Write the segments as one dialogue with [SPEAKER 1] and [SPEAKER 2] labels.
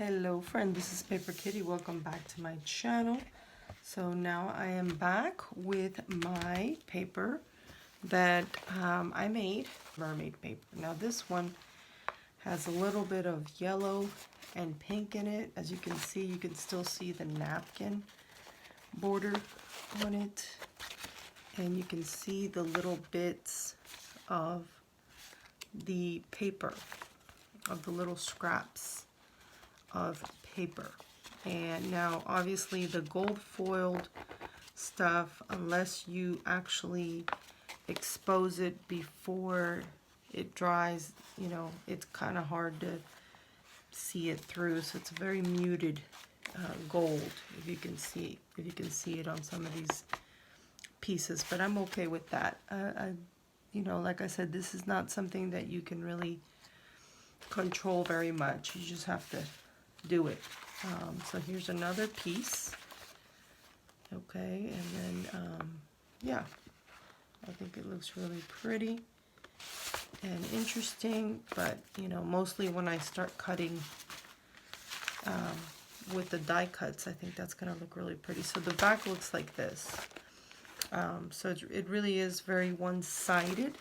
[SPEAKER 1] Hello friend, this is Paper Kitty. Welcome back to my channel. So now I am back with my paper that I made, mermaid paper. Now this one has a little bit of yellow and pink in it. As you can see, you can still see the napkin border on it. And you can see the little bits of the paper, of the little scraps of paper. And now obviously the gold foiled stuff, unless you actually expose it before it dries, you know, it's kind of hard to see it through. So it's a very muted gold, if you can see it on some of these pieces. But I'm okay with that. You know, like I said, this is not something that you can really control very much. You just have to do it. So here's another piece. Okay, and then yeah, I think it looks really pretty and interesting. But you know, mostly when I start cutting with the die cuts, I think that's gonna look really pretty. So the back looks like this. So it really is very one-sided,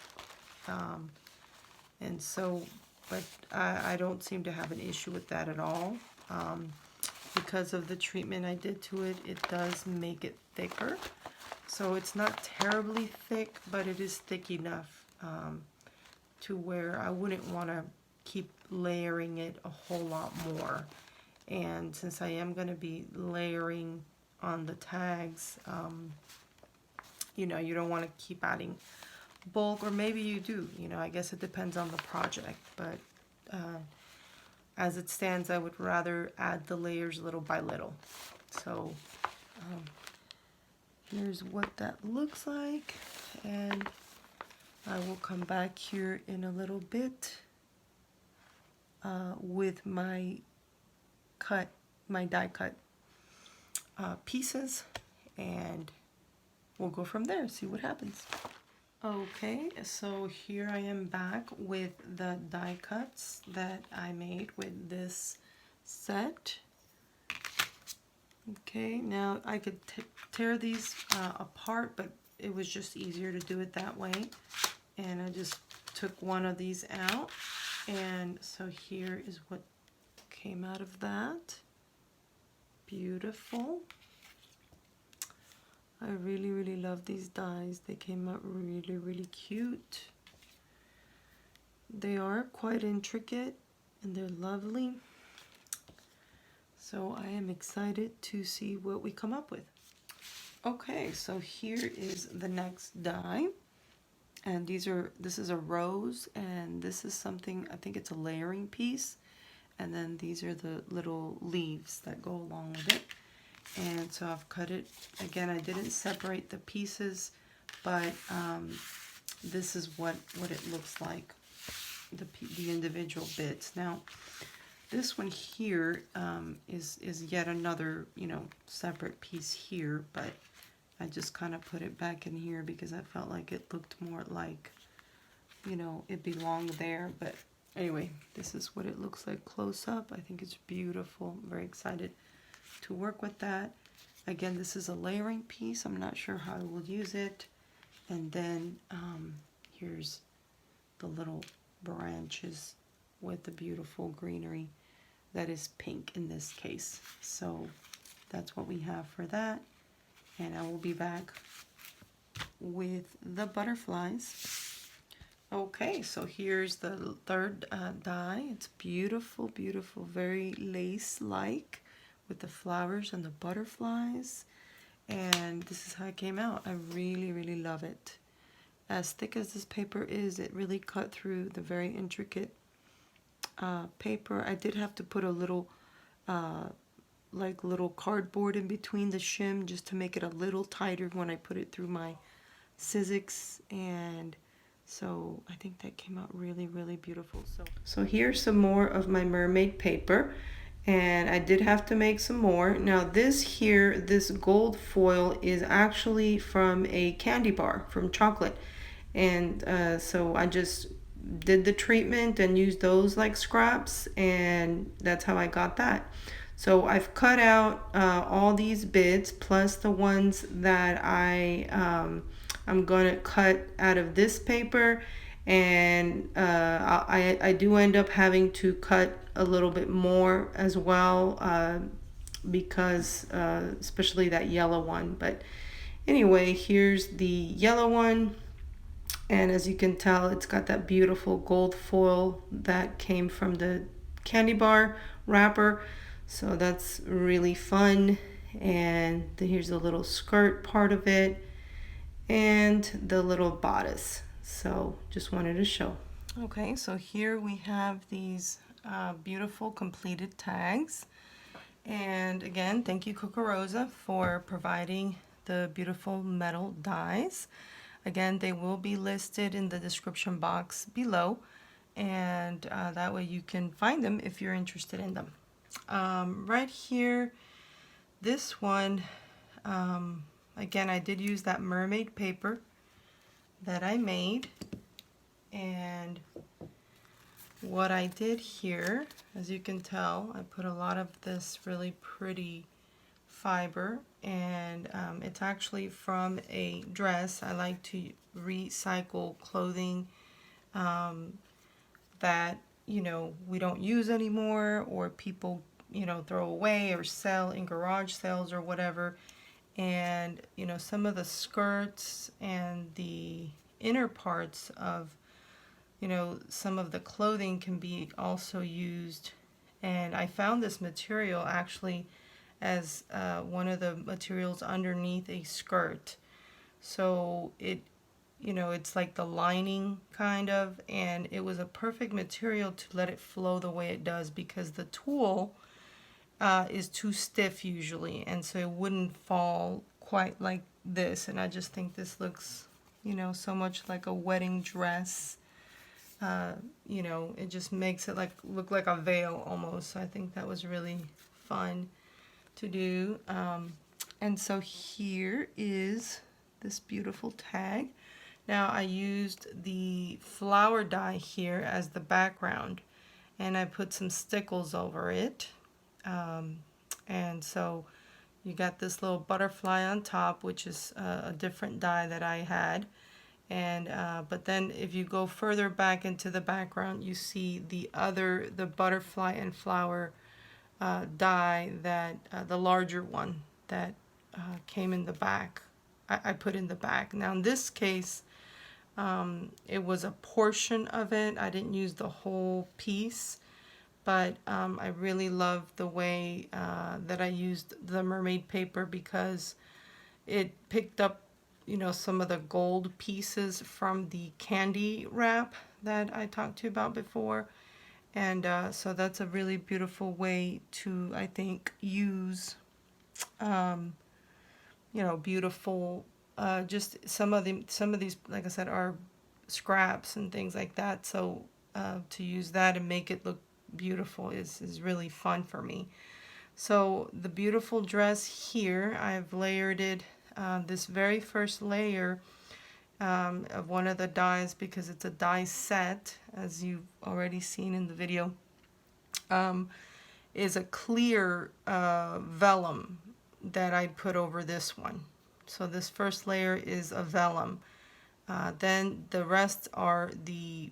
[SPEAKER 1] and so, but I don't seem to have an issue with that at all. Because of the treatment I did to it, it does make it thicker. So it's not terribly thick, but it is thick enough to where I wouldn't want to keep layering it a whole lot more. And since I am going to be layering on the tags, you know, you don't want to keep adding bulk, or maybe you do, you know, I guess it depends on the project. But as it stands, I would rather add the layers little by little. So here's what that looks like, and I will come back here in a little bit with my die cut pieces, and we'll go from there, see what happens. Okay, so here I am back with the die cuts that I made with this set. Okay, now I could tear these apart, but it was just easier to do it that way. And I just took one of these out. And so here is what came out of that. Beautiful. I really, really love these dies. They came out really, really cute. They are quite intricate and they're lovely. So I am excited to see what we come up with. Okay, so here is the next die. And this is a rose, and this is something, I think it's a layering piece. And then these are the little leaves that go along with it. And so I've cut it. Again, I didn't separate the pieces, but this is what it looks like, the individual bits. Now, this one here is yet another, you know, separate piece here, but I just kind of put it back in here because I felt like it looked more like, you know, it belonged there. But anyway, this is what it looks like close up. I think it's beautiful. I'm very excited to work with that. Again, this is a layering piece. I'm not sure how I will use it. And then here's the little branches with the beautiful greenery that is pink in this case. So that's what we have for that. And I will be back with the butterflies. Okay, so here's the third die. It's beautiful, beautiful, very lace-like, with the flowers and the butterflies. And this is how it came out. I really, really love it. As thick as this paper is, it really cut through the very intricate paper. I did have to put a little like little cardboard in between the shim just to make it a little tighter when I put it through my Sizzix. And so I think that came out really, really beautiful. So here's some more of my mermaid paper. And I did have to make some more. Now this here, this gold foil is actually from a candy bar, from chocolate. And so I just did the treatment and used those like scraps, and that's how I got that. So I've cut out all these bits plus the ones that I'm gonna cut out of this paper, and I do end up having to cut a little bit more as well, because especially that yellow one. But anyway, here's the yellow one, and as you can tell, it's got that beautiful gold foil that came from the candy bar wrapper, so that's really fun. And here's the little skirt part of it and the little bodice, so just wanted to show. Okay, so here we have these beautiful completed tags. And again, thank you, Kokorosa, for providing the beautiful metal dies. Again, they will be listed in the description box below, and that way you can find them if you're interested in them. Right here, this one, again, I did use that mermaid paper that I made, and what I did here, as you can tell, I put a lot of this really pretty fiber, and it's actually from a dress. I like to recycle clothing that we don't use anymore, or people throw away or sell in garage sales or whatever. And some of the skirts and the inner parts of some of the clothing can be also used. And I found this material actually as one of the materials underneath a skirt. So it's like the lining kind of, and it was a perfect material to let it flow the way it does, because the tulle is too stiff usually, and so it wouldn't fall quite like this. And I just think this looks so much like a wedding dress. It just makes it look like a veil almost. So I think that was really fun to do. And so here is this beautiful tag. Now I used the flower die here as the background, and I put some stickles over it. And so you got this little butterfly on top, which is a different die that I had. And but then if you go further back into the background, you see the butterfly and flower die, that the larger one that came in the back. I put in the back. Now in this case, it was a portion of it. I didn't use the whole piece, but I really love the way that I used the mermaid paper, because it picked up some of the gold pieces from the candy wrap that I talked to you about before. And so that's a really beautiful way to, I think, use beautiful, just some of these, like I said, are scraps and things like that. So to use that and make it look beautiful is really fun for me. So the beautiful dress here, I've layered it, this very first layer of one of the dies, because it's a die set, as you've already seen in the video, is a clear vellum that I put over this one. So this first layer is a vellum. Then the rest are the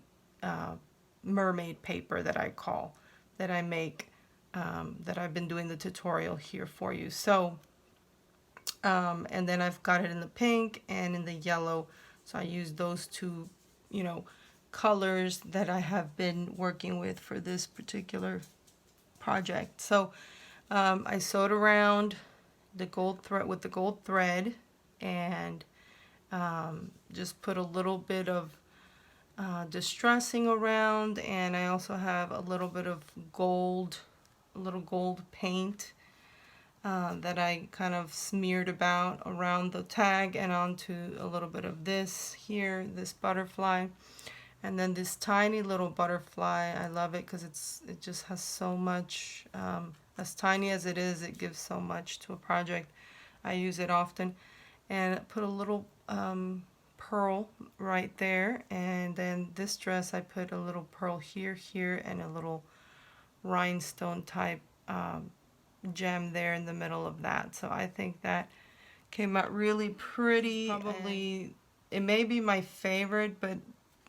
[SPEAKER 1] mermaid paper that I make, that I've been doing the tutorial here for you. So and then I've got it in the pink and in the yellow. So I use those two, colors that I have been working with for this particular project. So I sewed around the gold thread with the gold thread, and just put a little bit of distressing around, and I also have a little bit of gold, a little gold paint that I kind of smeared around the tag and onto a little bit of this here, this butterfly. And then this tiny little butterfly, I love it because it just has so much, as tiny as it is, it gives so much to a project. I use it often. And put a little pearl right there, and then this dress I put a little pearl here, here, and a little rhinestone type gem there in the middle of that. So I think that came out really pretty. Probably, it may be my favorite, but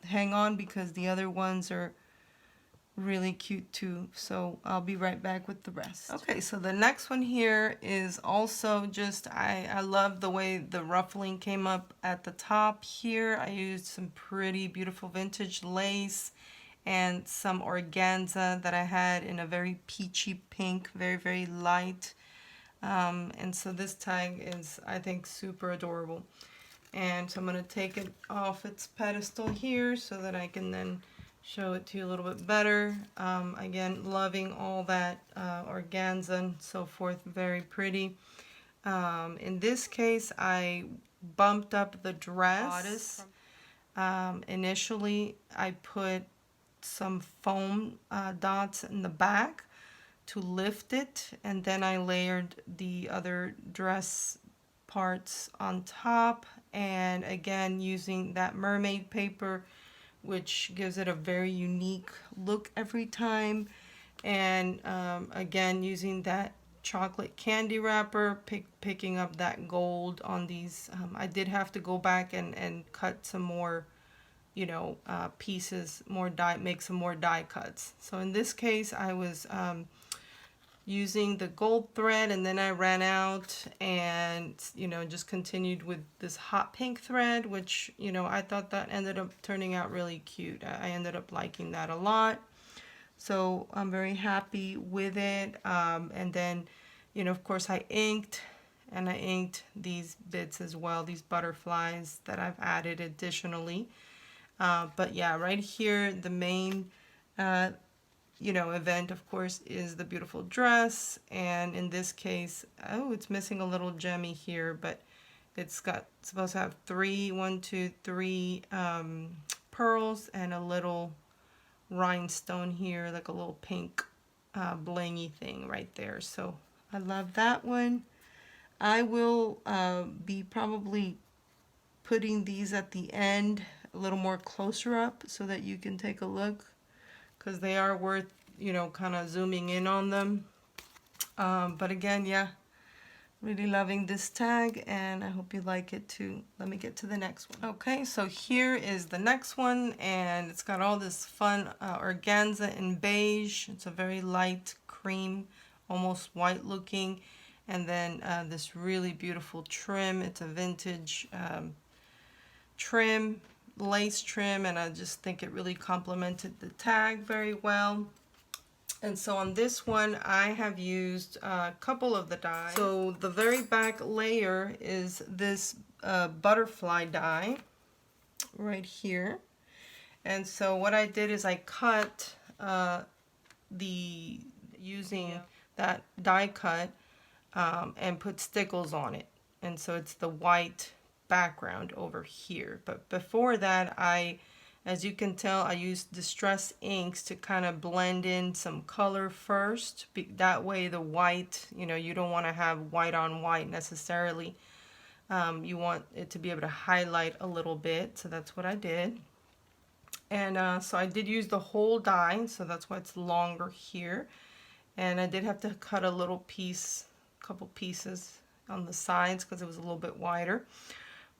[SPEAKER 1] hang on because the other ones are really cute too. So I'll be right back with the rest. Okay, so the next one here is also just, I love the way the ruffling came up at the top here. I used some pretty beautiful vintage lace and some organza that I had in a very peachy pink, very, very light. And so this tag is, I think, super adorable. And so I'm going to take it off its pedestal here so that I can then show it to you a little bit better. Again, loving all that organza and so forth, very pretty. In this case, I bumped up the dress. Initially, I put some foam dots in the back to lift it, and then I layered the other dress parts on top, and again using that mermaid paper, which gives it a very unique look every time. And again using that chocolate candy wrapper, picking up that gold on these. I did have to go back and cut some more, you know, pieces, more die, make some more die cuts. So in this case I was using the gold thread, and then I ran out and, you know, just continued with this hot pink thread, which, you know, I thought that ended up turning out really cute. I ended up liking that a lot. So I'm very happy with it. And then, you know, of course I inked, and I inked these bits as well, these butterflies that I've added additionally. But yeah, right here, the main you know, event, of course, is the beautiful dress. And in this case, oh, it's missing a little gemmy here, but it's supposed to have three pearls and a little rhinestone here, like a little pink blingy thing right there. So I love that one. I will be probably putting these at the end a little more closer up so that you can take a look, because they are worth, you know, kind of zooming in on them. But again, yeah, really loving this tag, and I hope you like it too. Let me get to the next one. Okay, so here is the next one, and it's got all this fun organza in beige. It's a very light cream, almost white looking, and then this really beautiful trim. It's a vintage trim, lace trim, and I just think it really complemented the tag very well. And so on this one I have used a couple of the dies. So the very back layer is this butterfly die right here. And so what I did is I cut using that die cut and put stickles on it. And so it's the white background over here. But before that, as you can tell, I used Distress inks to kind of blend in some color first. That way the white, you know, you don't want to have white on white necessarily. You want it to be able to highlight a little bit, so that's what I did. And so I did use the whole die, so that's why it's longer here. And I did have to cut a little piece, couple pieces on the sides because it was a little bit wider.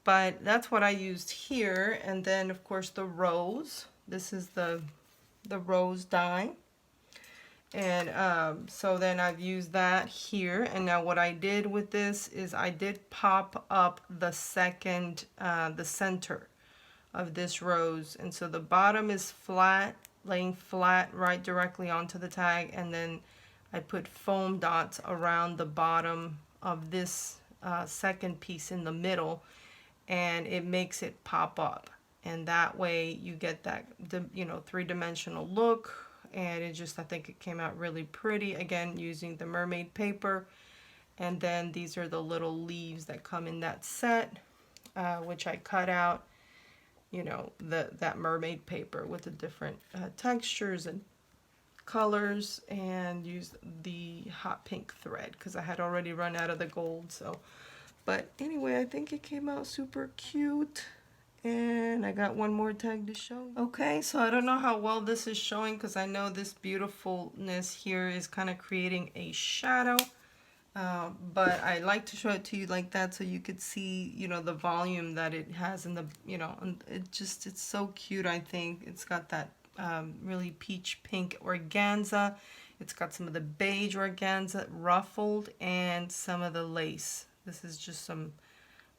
[SPEAKER 1] But that's what I used here. And then of course the rose. This is the rose die. And so then I've used that here. And now what I did with this is I did pop up the second, the center of this rose. And so the bottom is flat, laying flat right directly onto the tag. And then I put foam dots around the bottom of this second piece in the middle, and it makes it pop up, and that way you get that, you know, three-dimensional look. And it just, I think it came out really pretty, again using the mermaid paper. And then these are the little leaves that come in that set, which I cut out, you know, that mermaid paper with the different textures and colors, and used the hot pink thread because I had already run out of the gold. So, but anyway, I think it came out super cute, And I got one more tag to show. Okay, so I don't know how well this is showing because I know this beautifulness here is kind of creating a shadow. But I like to show it to you like that so you could see, you know, the volume that it has in the, you know, and it's so cute, I think. It's got that really peach pink organza. It's got some of the beige organza ruffled and some of the lace. This is just some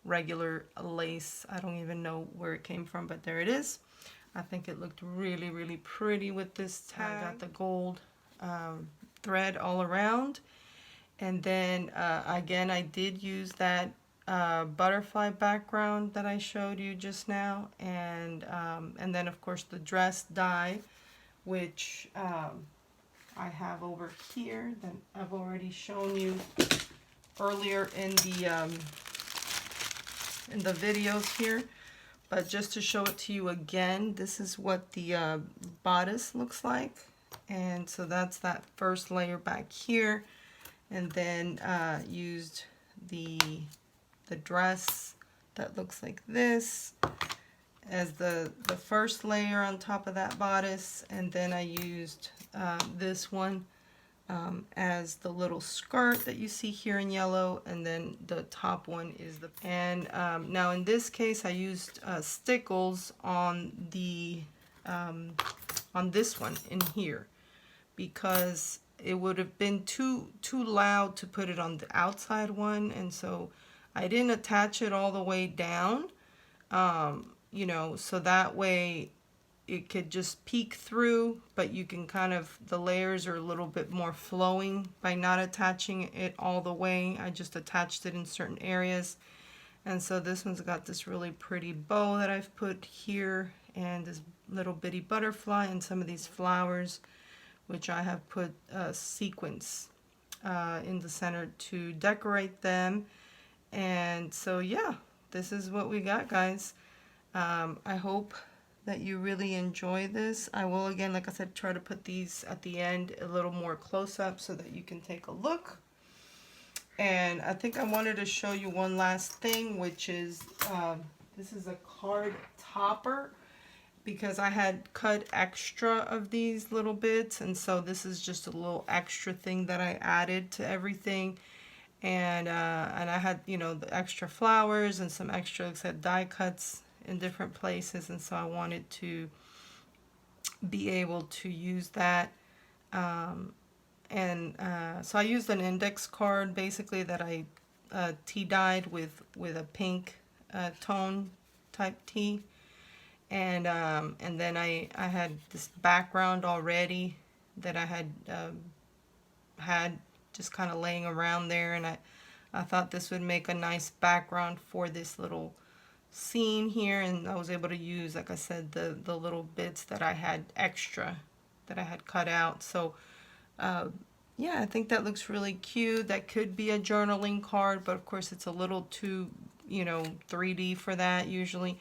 [SPEAKER 1] regular lace. I don't even know where it came from, but there it is. I think it looked really, really pretty with this tag. I got the gold thread all around. And then again, I did use that butterfly background that I showed you just now. And then of course the dress die, which I have over here that I've already shown you earlier in the videos here. But just to show it to you again, this is what the bodice looks like. And so that's that first layer back here. And then used the dress that looks like this as the first layer on top of that bodice. And then I used this one as the little skirt that you see here in yellow, and then the top one is the, and now in this case I used stickles on the on this one in here because it would have been too loud to put it on the outside one, and so I didn't attach it all the way down, you know, so that way it could just peek through, but you can kind of, the layers are a little bit more flowing by not attaching it all the way. I just attached it in certain areas. And so this one's got this really pretty bow that I've put here, and this little bitty butterfly and some of these flowers, which I have put sequins in the center to decorate them. And so yeah, this is what we got, guys. I hope that you really enjoy this. I will, again, like I said, try to put these at the end a little more close up so that you can take a look. And I think I wanted to show you one last thing, which is this is a card topper, because I had cut extra of these little bits, and so this is just a little extra thing that I added to everything. And I had, you know, the extra flowers and some extra, like I said, die cuts in different places, and so I wanted to be able to use that. So I used an index card basically that I tea dyed with a pink tone type tea, and then I had this background already that I had just kind of laying around there, and I thought this would make a nice background for this little scene here, and I was able to use, like I said, the little bits that I had extra that I had cut out. So yeah, I think that looks really cute. That could be a journaling card, but of course it's a little too, you know, 3D for that usually.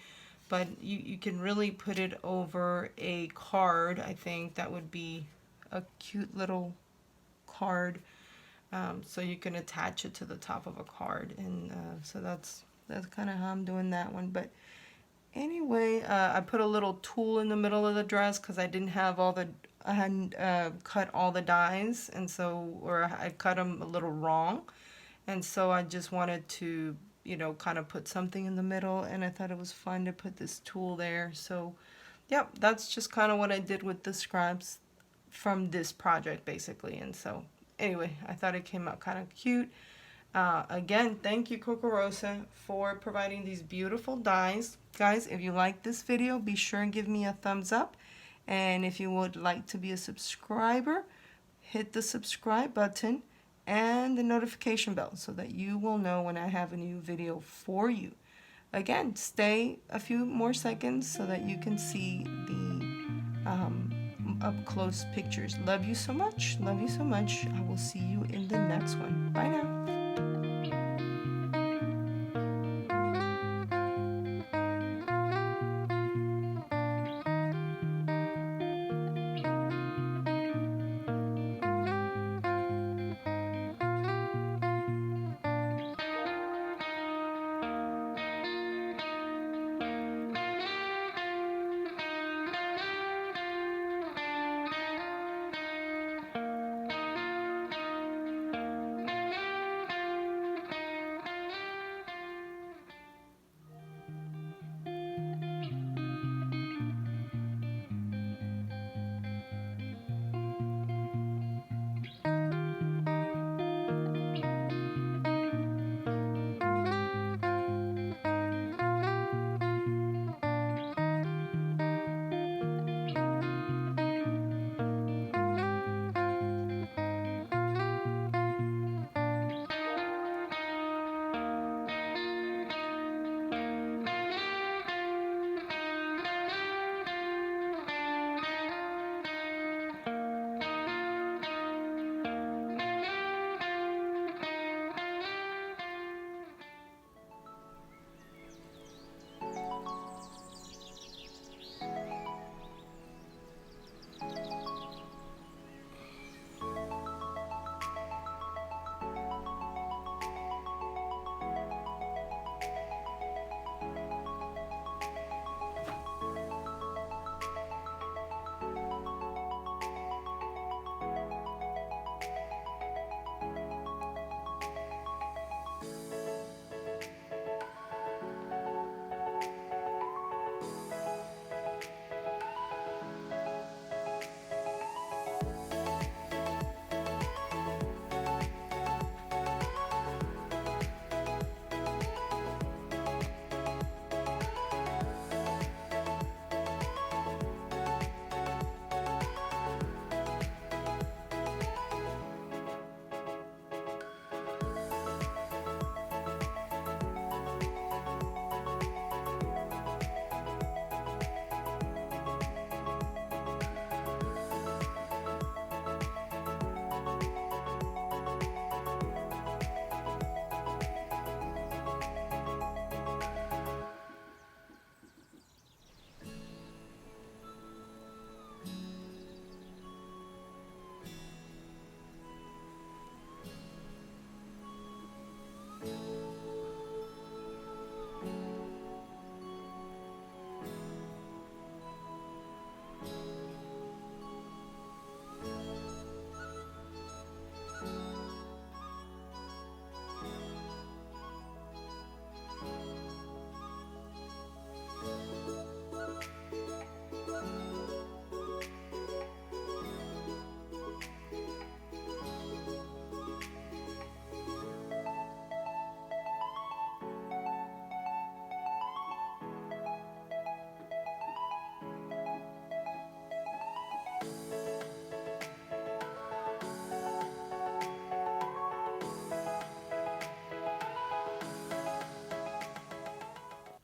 [SPEAKER 1] But you can really put it over a card. I think that would be a cute little card. So you can attach it to the top of a card, and so that's kind of how I'm doing that one. But anyway, I put a little tool in the middle of the dress because I didn't have all the, I hadn't cut all the dies, and so, or I cut them a little wrong, and so I just wanted to, you know, kind of put something in the middle, and I thought it was fun to put this tool there. So yep, that's just kind of what I did with the scraps from this project basically. And so anyway, I thought it came out kind of cute. Again, thank you, Kokorosa, for providing these beautiful dies. Guys, if you like this video, be sure and give me a thumbs up. And if you would like to be a subscriber, hit the subscribe button and the notification bell so that you will know when I have a new video for you. Again, stay a few more seconds so that you can see the up-close pictures. Love you so much. Love you so much. I will see you in the next one. Bye now.